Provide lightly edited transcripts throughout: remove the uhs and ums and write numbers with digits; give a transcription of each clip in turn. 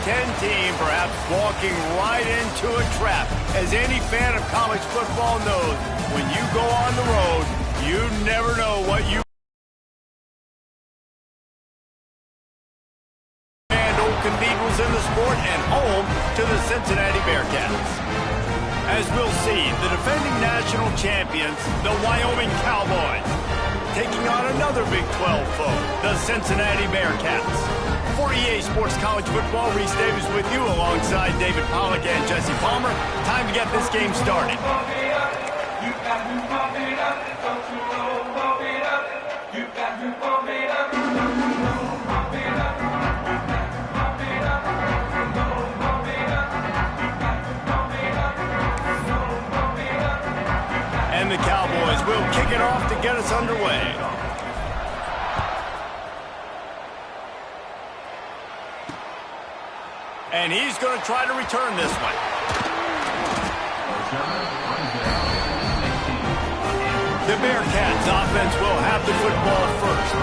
10 team perhaps walking right into a trap. As any fan of college football knows, when you go on the road, you never know what you and old cathedrals in the sport and home to the Cincinnati Bearcats. As we'll see, the defending national champions, the Wyoming Cowboys, taking on another Big 12 foe, the Cincinnati Bearcats. For EA Sports College Football, Reese Davis with you alongside David Pollack and Jesse Palmer. Time to get this game started. And the Cowboys will kick it off to get us underway. And he's going to try to return this one. The Bearcats offense will have the football first.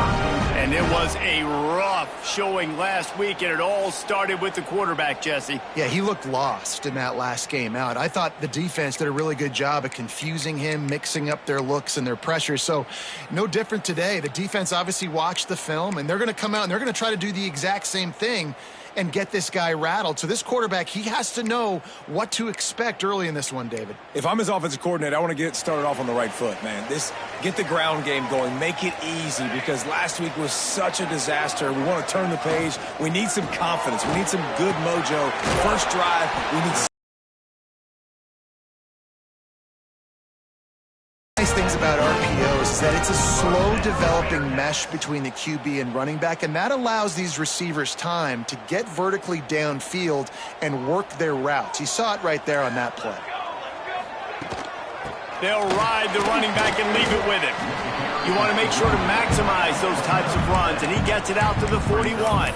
And it was a rough showing last week, and it all started with the quarterback, Jesse. Yeah, he looked lost in that last game out. I thought the defense did a really good job of confusing him, mixing up their looks and their pressure. So no different today. The defense obviously watched the film, and they're going to come out and they're going to try to do the exact same thing and get this guy rattled. So this quarterback, he has to know what to expect early in this one, David. If I'm his offensive coordinator, I want to get started off on the right foot, man. Get the ground game going. Make it easy, because last week was such a disaster. We want to turn the page. We need some confidence. We need some good mojo. First drive, we need Nice things about RPOs is that it's a slow developing mesh between the QB and running back, and that allows these receivers time to get vertically downfield and work their routes. You saw it right there on that play. They'll ride the running back and leave it with him. You want to make sure to maximize those types of runs, and he gets it out to the 41.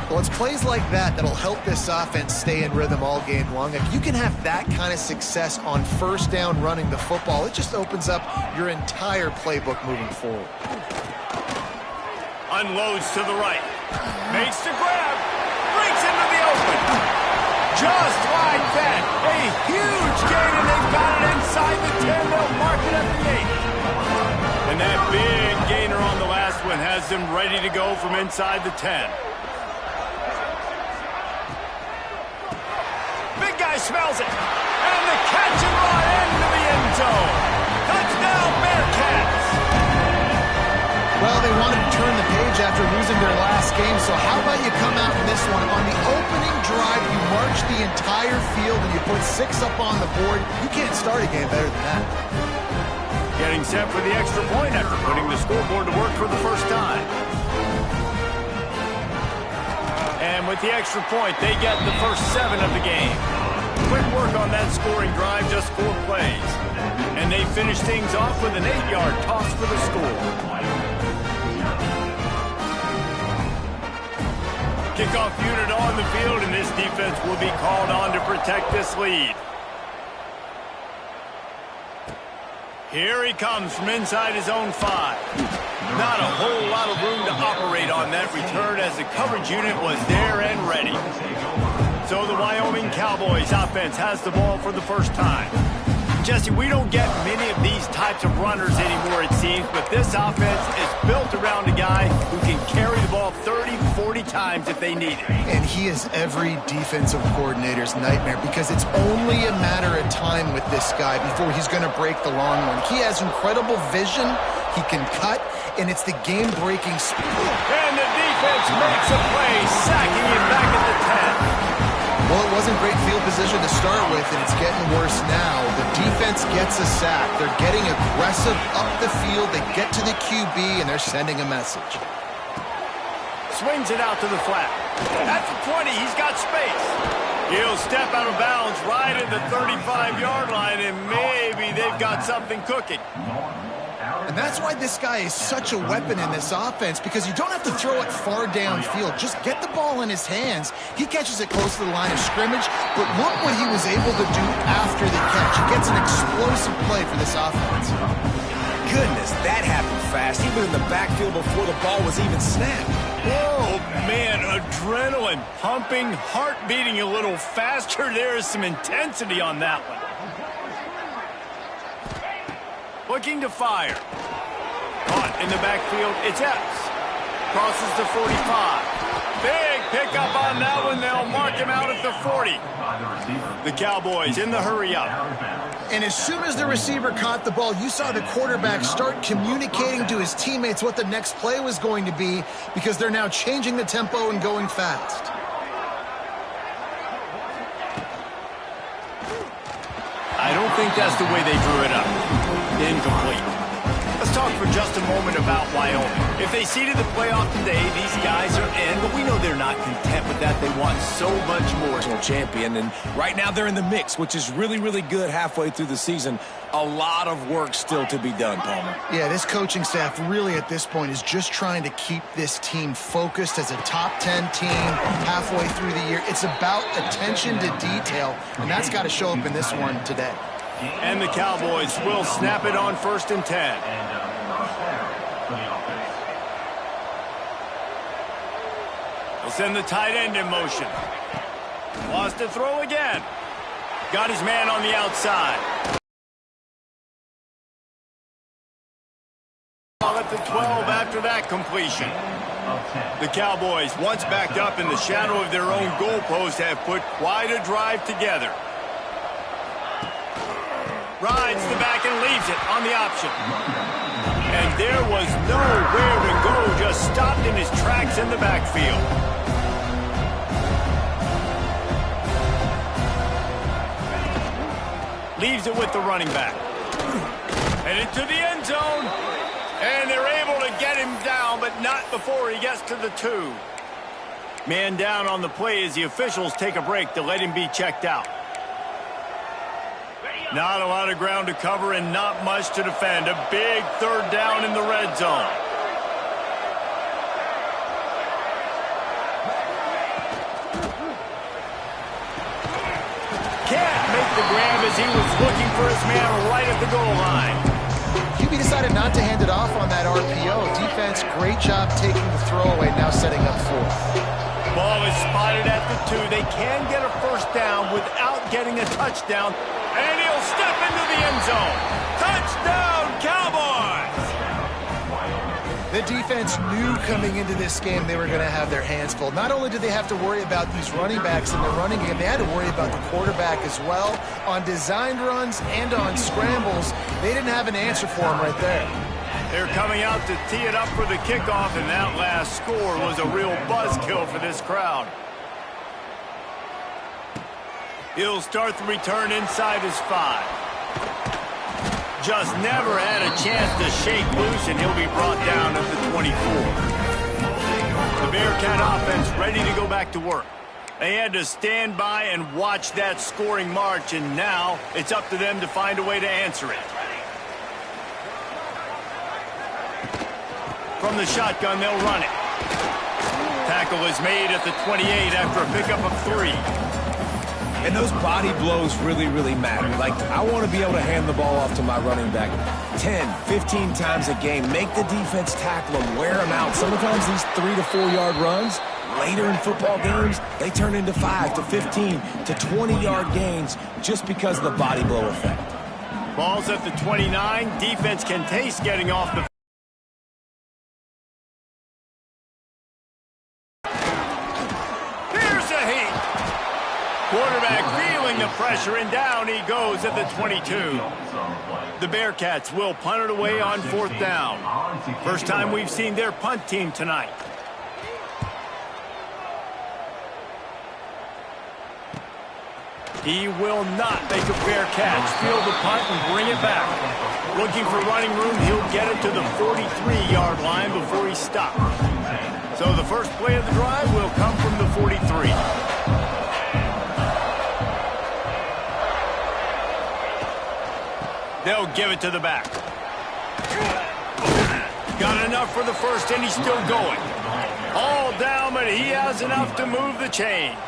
Well, it's plays like that that'll help this offense stay in rhythm all game long. If you can have that kind of success on first down running the football, it just opens up your entire playbook moving forward. Unloads to the right. Makes the grab. Breaks into the open. Just like that. A huge gain, and they've got it inside the 10. They'll mark it at the 8. And that big gainer on the last one has them ready to go from inside the 10. Smells it, and the catch and run into the end zone. Touchdown, Bearcats! Well, they wanted to turn the page after losing their last game, so how about you come out in this one? On the opening drive, you march the entire field and you put 6 up on the board. You can't start a game better than that. Getting set for the extra point after putting the scoreboard to work for the first time. And with the extra point, they get the first 7 of the game. Quick work on that scoring drive, just 4 plays. And they finish things off with an 8-yard toss for the score. Kickoff unit on the field, and this defense will be called on to protect this lead. Here he comes from inside his own 5. Not a whole lot of room to operate on that return, as the coverage unit was there and ready. So the Wyoming Cowboys offense has the ball for the first time. Jesse, we don't get many of these types of runners anymore, it seems, but this offense is built around a guy who can carry the ball 30, 40 times if they need it. And he is every defensive coordinator's nightmare, because it's only a matter of time with this guy before he's going to break the long one. He has incredible vision. He can cut, and it's the game-breaking speed. And the defense makes a play, sacking him back at the 10. Well, it wasn't great field position to start with, and it's getting worse now. The defense gets a sack. They're getting aggressive up the field. They get to the QB, and they're sending a message. Swings it out to the flat. At the 20, he's got space. He'll step out of bounds right at the 35-yard line, and maybe they've got something cooking. And that's why this guy is such a weapon in this offense, because you don't have to throw it far downfield. Just get the ball in his hands. He catches it close to the line of scrimmage, but look what he was able to do after the catch. He gets an explosive play for this offense. Goodness, that happened fast. He was in the backfield before the ball was even snapped. Whoa, man, adrenaline pumping, heart beating a little faster. There is some intensity on that one. Looking to fire. Caught in the backfield, it's Epps. Crosses the 45. Big pickup on that one. They'll mark him out at the 40. The Cowboys in the hurry up. And as soon as the receiver caught the ball, you saw the quarterback start communicating to his teammates what the next play was going to be because they're now changing the tempo and going fast. I don't think that's the way they drew it up. Incomplete. Let's talk for just a moment about Wyoming. If they seeded the playoff today, these guys are in, but we know they're not content with that. They want so much more. National champion, and right now they're in the mix, which is really, really good halfway through the season. A lot of work still to be done, Palmer. Yeah, this coaching staff really at this point is just trying to keep this team focused as a top 10 team halfway through the year. It's about attention to detail, and that's got to show up in this one today. And the Cowboys will snap it on 1st and 10. They'll send the tight end in motion. Wants to throw again. Got his man on the outside. At the 12 after that completion. The Cowboys, once backed up in the shadow of their own goalpost, have put quite a drive together. Rides the back and leaves it on the option. And there was nowhere to go, just stopped in his tracks in the backfield. Leaves it with the running back. Headed to the end zone. And they're able to get him down, but not before he gets to the 2. Man down on the play as the officials take a break to let him be checked out. Not a lot of ground to cover and not much to defend. A big 3rd down in the red zone. Can't make the grab as he was looking for his man right at the goal line. QB decided not to hand it off on that RPO. Defense, great job taking the throwaway, now setting up 4th. Ball is spotted at the 2. They can get a 1st down without getting a touchdown. And he'll step into the end zone. Touchdown, Cowboys! The defense knew coming into this game they were going to have their hands full. Not only did they have to worry about these running backs in the running game, they had to worry about the quarterback as well. On designed runs and on scrambles, they didn't have an answer for him right there. They're coming out to tee it up for the kickoff, and that last score was a real buzzkill for this crowd. He'll start the return inside his 5. Just never had a chance to shake loose, and he'll be brought down at the 24. The Bearcat offense ready to go back to work. They had to stand by and watch that scoring march, and now it's up to them to find a way to answer it. From the shotgun, they'll run it. Tackle is made at the 28 after a pickup of 3. And those body blows really, really matter. Like, I want to be able to hand the ball off to my running back 10, 15 times a game. Make the defense tackle them, wear them out. Sometimes these 3 to 4 yard runs, later in football games, they turn into 5 to 15 to 20 yard gains just because of the body blow effect. Ball's at the 29. Defense can taste getting off the quarterback feeling the pressure, and down he goes at the 22. The Bearcats will punt it away on 4th down. First time we've seen their punt team tonight. He will not make a fair catch. Field the punt and bring it back. Looking for running room, he'll get it to the 43-yard line before he stops. So the first play of the drive will come from the 43. They'll give it to the back. Got enough for the first, and he's still going. All down, but he has enough to move the chains.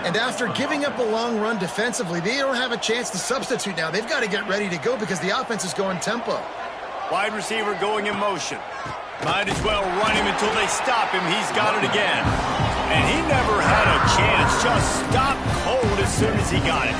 And after giving up a long run defensively, they don't have a chance to substitute now. They've got to get ready to go because the offense is going tempo. Wide receiver going in motion. Might as well run him until they stop him. He's got it again. And he never had a chance. Just stopped cold as soon as he got it.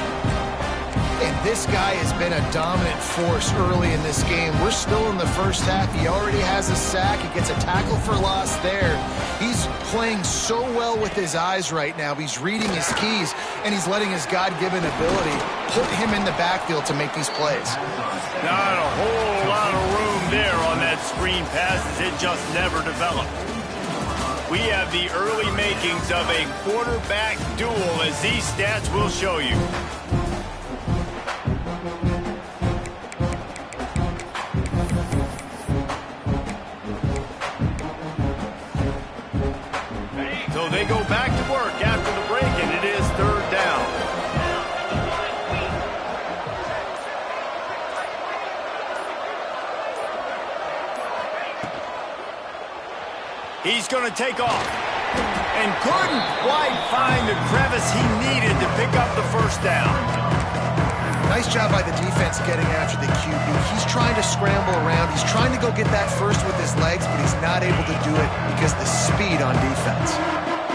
And this guy has been a dominant force early in this game. We're still in the first half. He already has a sack. He gets a tackle for loss there. He's playing so well with his eyes right now. He's reading his keys, and he's letting his God-given ability put him in the backfield to make these plays. Not a whole lot of room there on that screen pass as it just never developed. We have the early makings of a quarterback duel, as these stats will show you. So they go back to work after the break, and it is third down. He's going to take off and couldn't quite find the crevice he needed to pick up the first down. Nice job by the defense getting after the QB. He's trying to scramble around. He's trying to go get that first with his legs, but he's not able to do it because of the speed on defense.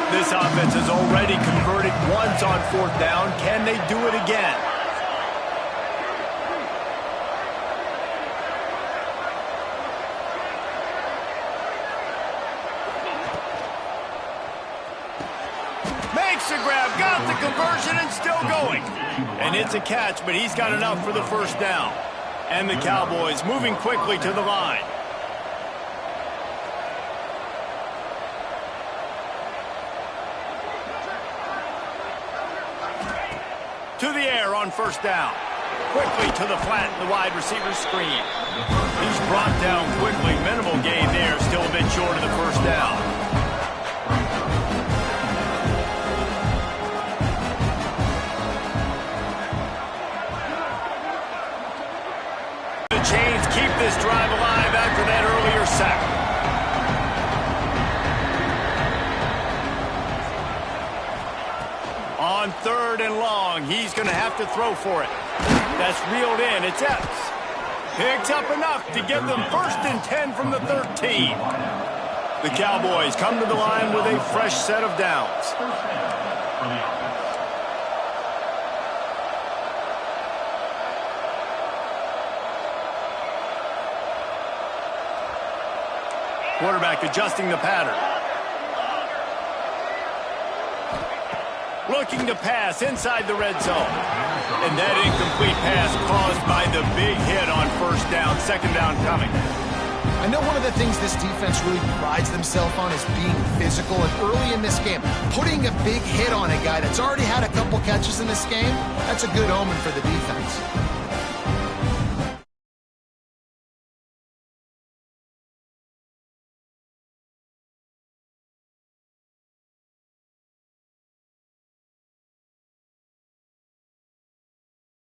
This offense has already converted once on fourth down. Can they do it again? Makes the grab, got the conversion, and still going. And it's a catch, but he's got enough for the first down. And the Cowboys moving quickly to the line. To the air on first down. Quickly to the flat in the wide receiver screen. He's brought down quickly. Minimal gain there. Still a bit short of the first down. The Chains keep this drive alive after that earlier sack. On third and long, he's going to have to throw for it. That's reeled in. It's Epps. Picks up enough to give them 1st and 10 from the 13. The Cowboys come to the line with a fresh set of downs. Quarterback adjusting the pattern. Looking to pass inside the red zone. And that incomplete pass caused by the big hit on first down. Second down coming. I know one of the things this defense really prides themselves on is being physical. And early in this game, putting a big hit on a guy that's already had a couple catches in this game, that's a good omen for the defense.